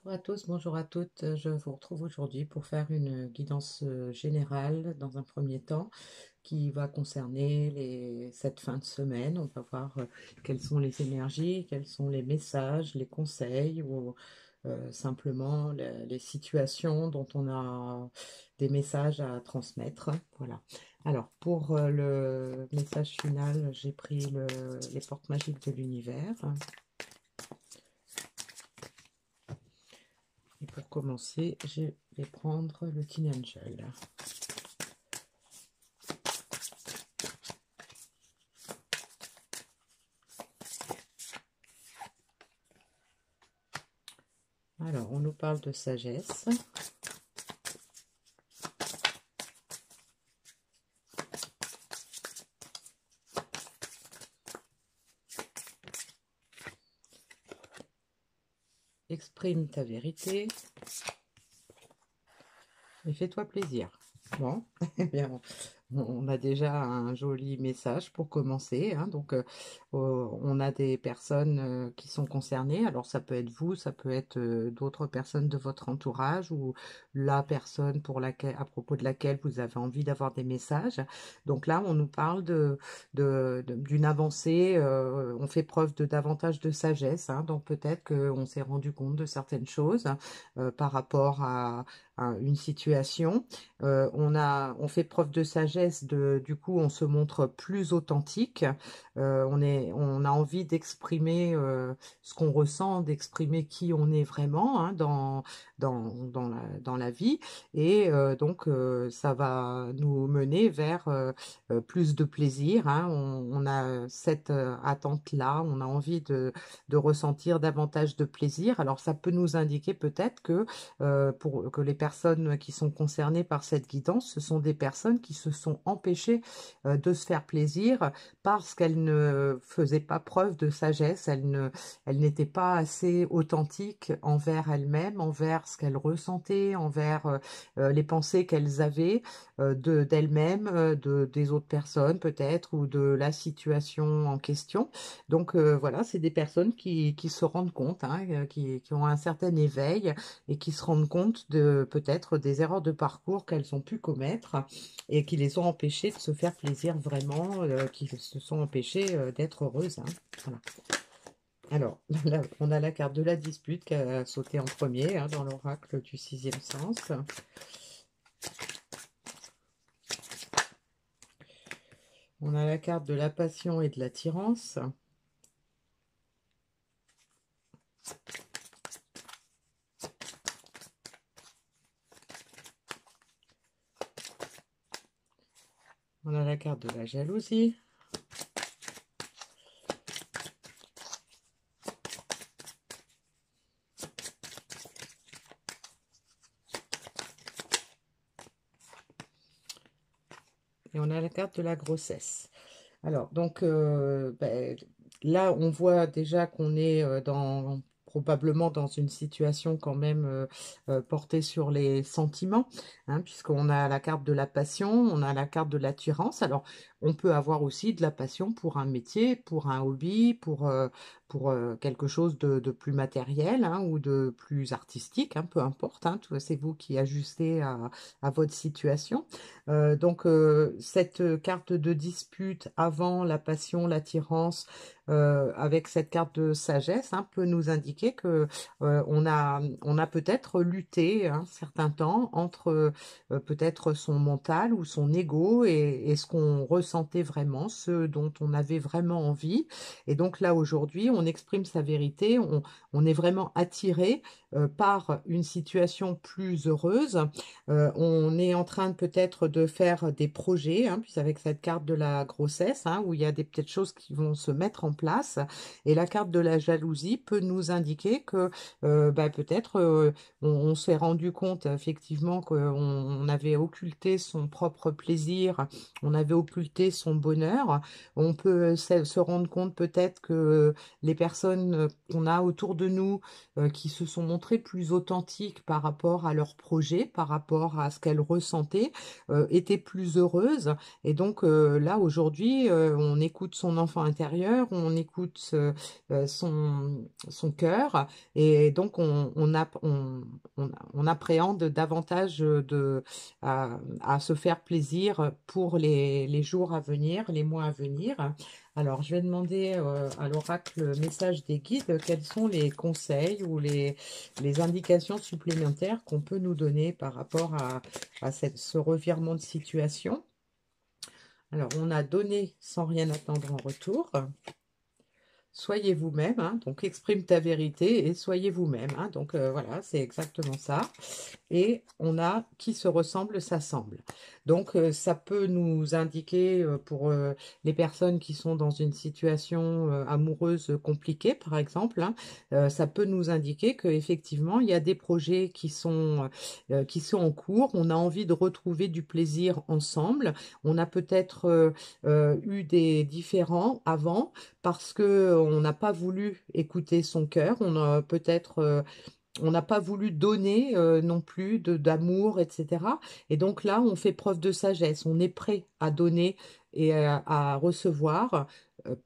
Bonjour à tous, bonjour à toutes. Je vous retrouve aujourd'hui pour faire une guidance générale dans un premier temps qui va concerner cette fin de semaine. On va voir quelles sont les énergies, quels sont les messages, les conseils ou simplement les situations dont on a des messages à transmettre. Voilà. Alors, pour le message final, j'ai pris les portes magiques de l'univers. Et pour commencer, je vais prendre le Teen Angel. Alors, on nous parle de sagesse. Exprime ta vérité et fais-toi plaisir. Bon, eh bien, on a déjà un joli message pour commencer, hein. Donc, on a des personnes qui sont concernées. Alors, ça peut être vous, ça peut être d'autres personnes de votre entourage ou la personne à propos de laquelle vous avez envie d'avoir des messages. Donc là, on nous parle d'une avancée. On fait preuve de davantage de sagesse, hein. Donc, peut-être qu'on s'est rendu compte de certaines choses par rapport à une situation. On fait preuve de sagesse, du coup, on se montre plus authentique. On a envie d'exprimer ce qu'on ressent, d'exprimer qui on est vraiment, hein, dans la vie. Et donc, ça va nous mener vers plus de plaisir, hein. On a cette attente-là, on a envie de ressentir davantage de plaisir. Alors, ça peut nous indiquer peut-être pour que les personnes qui sont concernées par cette guidance, ce sont des personnes qui se sont empêchées de se faire plaisir parce qu'elles ne faisaient pas preuve de sagesse, elles n'étaient pas assez authentiques envers elles-mêmes, envers ce qu'elles ressentaient, envers les pensées qu'elles avaient d'elles-mêmes, des autres personnes peut-être, ou de la situation en question. Donc voilà, c'est des personnes qui se rendent compte, hein, qui ont un certain éveil et qui se rendent compte de peut-être des erreurs de parcours qu'elles ont pu commettre et qui les ont empêchées de se faire plaisir vraiment, qui se sont empêchées d'être heureuses, hein. Voilà. Alors, là, on a la carte de la dispute qui a sauté en premier, hein, dans l'oracle du sixième sens. On a la carte de la passion et de l'attirance. On a la carte de la jalousie. Et on a la carte de la grossesse. Alors, donc, là, on voit déjà qu'on est probablement dans une situation quand même portée sur les sentiments, hein, puisqu'on a la carte de la passion, on a la carte de l'attirance. Alors, on peut avoir aussi de la passion pour un métier, pour un hobby, pour quelque chose de plus matériel, hein, ou de plus artistique, hein, peu importe, hein, c'est vous qui ajustez à votre situation. Donc, cette carte de dispute avant la passion, l'attirance, avec cette carte de sagesse, hein, peut nous indiquer que on a peut-être lutté un certain temps entre peut-être son mental ou son ego et ce qu'on ressentait vraiment, ce dont on avait vraiment envie. Et donc là, aujourd'hui, on exprime sa vérité, on est vraiment attiré par une situation plus heureuse. On est en train peut-être de faire des projets, hein, puis avec cette carte de la grossesse, hein, où il y a des petites choses qui vont se mettre en place. Et la carte de la jalousie peut nous indiquer que peut-être on s'est rendu compte effectivement qu'on avait occulté son propre plaisir, on avait occulté son bonheur. On peut se rendre compte peut-être que les personnes qu'on a autour de nous qui se sont montrées plus authentiques par rapport à leur projet, par rapport à ce qu'elles ressentaient, étaient plus heureuses. Et donc là, aujourd'hui, on écoute son enfant intérieur, on écoute son cœur, et donc on appréhende davantage à se faire plaisir pour les jours à venir, les mois à venir. Alors, je vais demander à l'oracle message des guides quels sont les conseils ou les indications supplémentaires qu'on peut nous donner par rapport à ce revirement de situation. Alors, on a donné sans rien attendre en retour. Soyez vous-même, hein, donc exprime ta vérité et soyez vous-même. Hein, donc voilà, c'est exactement ça. Et on a qui se ressemble s'assemble. Donc ça peut nous indiquer pour les personnes qui sont dans une situation amoureuse compliquée, par exemple, hein, ça peut nous indiquer qu'effectivement il y a des projets qui sont en cours. On a envie de retrouver du plaisir ensemble. On a peut-être eu des différends avant parce que on n'a pas voulu écouter son cœur. On a peut-être on n'a pas voulu donner non plus d'amour, etc. Et donc là, on fait preuve de sagesse. On est prêt à donner et à recevoir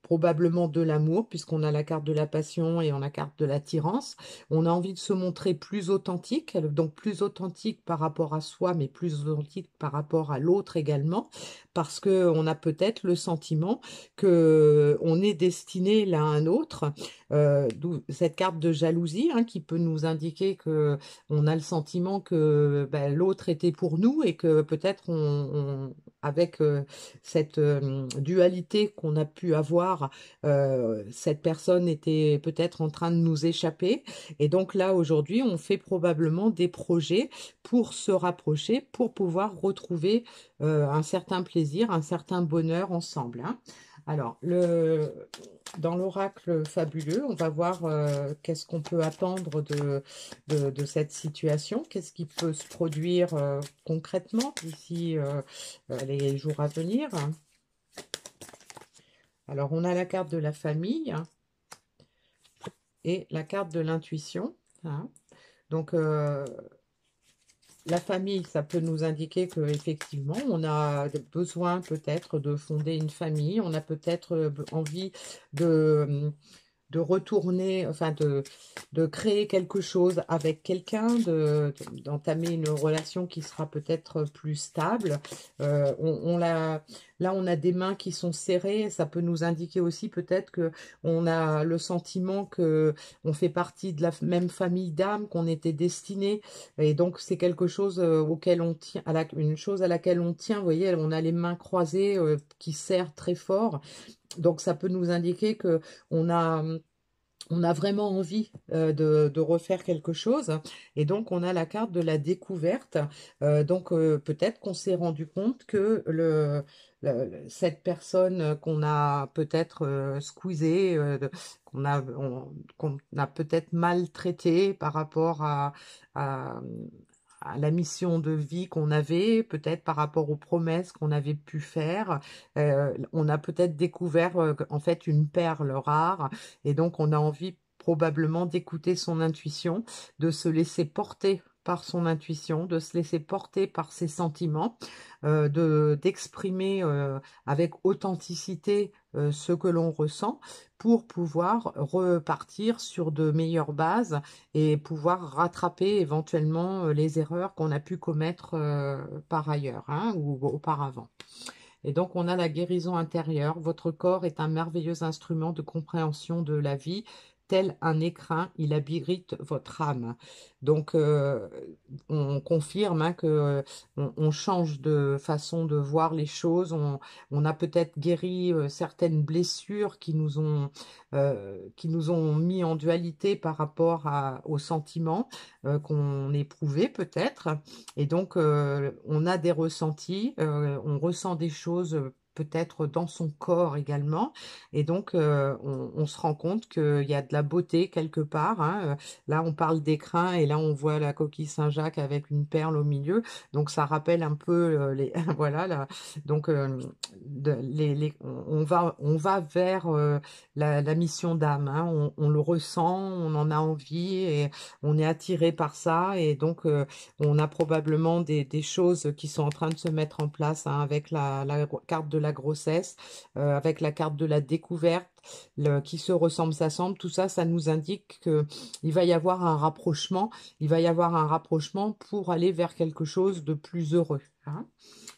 probablement de l'amour, puisqu'on a la carte de la passion et on a la carte de l'attirance. On a envie de se montrer plus authentique, donc plus authentique par rapport à soi, mais plus authentique par rapport à l'autre également, parce qu'on a peut-être le sentiment qu'on est destiné l'un à l'autre. D'où cette carte de jalousie hein, qui peut nous indiquer que on a le sentiment que ben, l'autre était pour nous et que peut-être avec cette dualité qu'on a pu avoir, cette personne était peut-être en train de nous échapper. Et donc là, aujourd'hui, on fait probablement des projets pour se rapprocher, pour pouvoir retrouver un certain plaisir, un certain bonheur ensemble. Hein. Alors, dans l'oracle fabuleux, on va voir qu'est-ce qu'on peut attendre de cette situation, qu'est-ce qui peut se produire concrètement d'ici les jours à venir. Alors, on a la carte de la famille et la carte de l'intuition. Hein. Donc, la famille, ça peut nous indiquer qu'effectivement, on a besoin peut-être de fonder une famille, on a peut-être envie de retourner, enfin de créer quelque chose avec quelqu'un, d'entamer une relation qui sera peut-être plus stable. Là, on a des mains qui sont serrées. Ça peut nous indiquer aussi peut-être que on a le sentiment que on fait partie de la même famille d'âme, qu'on était destiné. Et donc, c'est quelque chose auquel on tient, une chose à laquelle on tient. Vous voyez, on a les mains croisées qui serrent très fort. Donc, ça peut nous indiquer que on a vraiment envie de refaire quelque chose. Et donc, on a la carte de la découverte. Donc, peut-être qu'on s'est rendu compte que cette personne qu'on a peut-être squeezée, qu'on a peut-être maltraitée par rapport à la mission de vie qu'on avait, peut-être par rapport aux promesses qu'on avait pu faire. On a peut-être découvert en fait une perle rare et donc on a envie probablement d'écouter son intuition, de se laisser porter par son intuition, de se laisser porter par ses sentiments, d'exprimer avec authenticité ce que l'on ressent pour pouvoir repartir sur de meilleures bases et pouvoir rattraper éventuellement les erreurs qu'on a pu commettre par ailleurs hein, ou auparavant. Et donc, on a la guérison intérieure. Votre corps est un merveilleux instrument de compréhension de la vie. Tel un écrin, il abrite votre âme. Donc, on confirme hein, que on change de façon de voir les choses. On a peut-être guéri certaines blessures qui nous ont mis en dualité par rapport aux sentiments qu'on éprouvait peut-être. Et donc, on a des ressentis, on ressent des choses peut-être dans son corps également. Et donc, on se rend compte qu'il y a de la beauté quelque part. Hein. Là, on parle d'écrin et là, on voit la coquille Saint-Jacques avec une perle au milieu. Donc, ça rappelle un peu les... voilà. Là. Donc, on va vers la mission d'âme. Hein. On le ressent, on en a envie et on est attiré par ça. Et donc, on a probablement des choses qui sont en train de se mettre en place hein, avec la carte de la la grossesse, avec la carte de la découverte, qui se ressemble, s'assemble, tout ça, ça nous indique qu'il va y avoir un rapprochement, il va y avoir un rapprochement pour aller vers quelque chose de plus heureux, hein.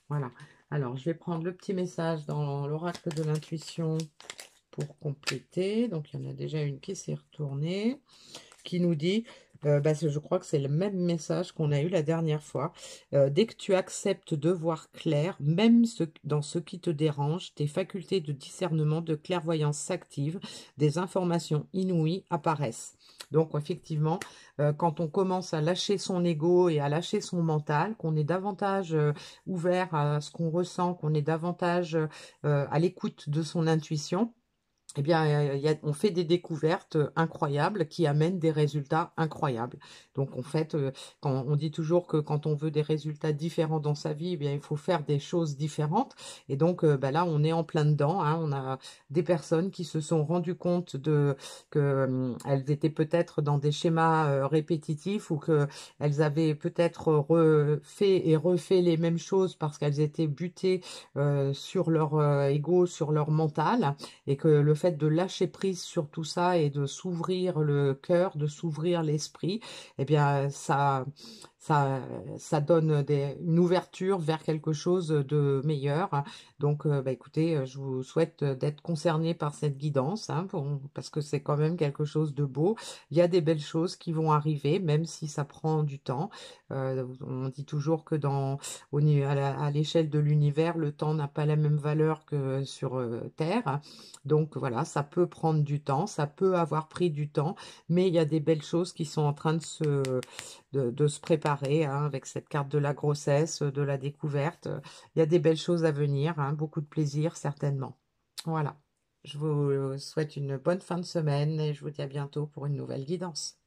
Voilà. Alors, je vais prendre le petit message dans l'oracle de l'intuition pour compléter. Donc, il y en a déjà une qui s'est retournée, qui nous dit, je crois que c'est le même message qu'on a eu la dernière fois. Dès que tu acceptes de voir clair, même dans ce qui te dérange, tes facultés de discernement, de clairvoyance s'activent, des informations inouïes apparaissent. Donc effectivement, quand on commence à lâcher son ego et à lâcher son mental, qu'on est davantage ouvert à ce qu'on ressent, qu'on est davantage à l'écoute de son intuition, eh bien, on fait des découvertes incroyables qui amènent des résultats incroyables. Donc, en fait, quand on dit toujours que quand on veut des résultats différents dans sa vie, eh bien, il faut faire des choses différentes. Et donc, là, on est en plein dedans, hein. On a des personnes qui se sont rendues compte que elles étaient peut-être dans des schémas répétitifs ou que elles avaient peut-être refait et refait les mêmes choses parce qu'elles étaient butées sur leur ego, sur leur mental, et que le fait de lâcher prise sur tout ça et de s'ouvrir le cœur, de s'ouvrir l'esprit, eh bien ça, ça donne une ouverture vers quelque chose de meilleur. Donc, écoutez, je vous souhaite d'être concerné par cette guidance, hein, parce que c'est quand même quelque chose de beau. Il y a des belles choses qui vont arriver, même si ça prend du temps. On dit toujours que à l'échelle de l'univers, le temps n'a pas la même valeur que sur Terre. Donc voilà, ça peut prendre du temps, ça peut avoir pris du temps, mais il y a des belles choses qui sont en train de se préparer, hein, avec cette carte de la grossesse, de la découverte. Il y a des belles choses à venir, hein, beaucoup de plaisir certainement. Voilà, je vous souhaite une bonne fin de semaine et je vous dis à bientôt pour une nouvelle guidance.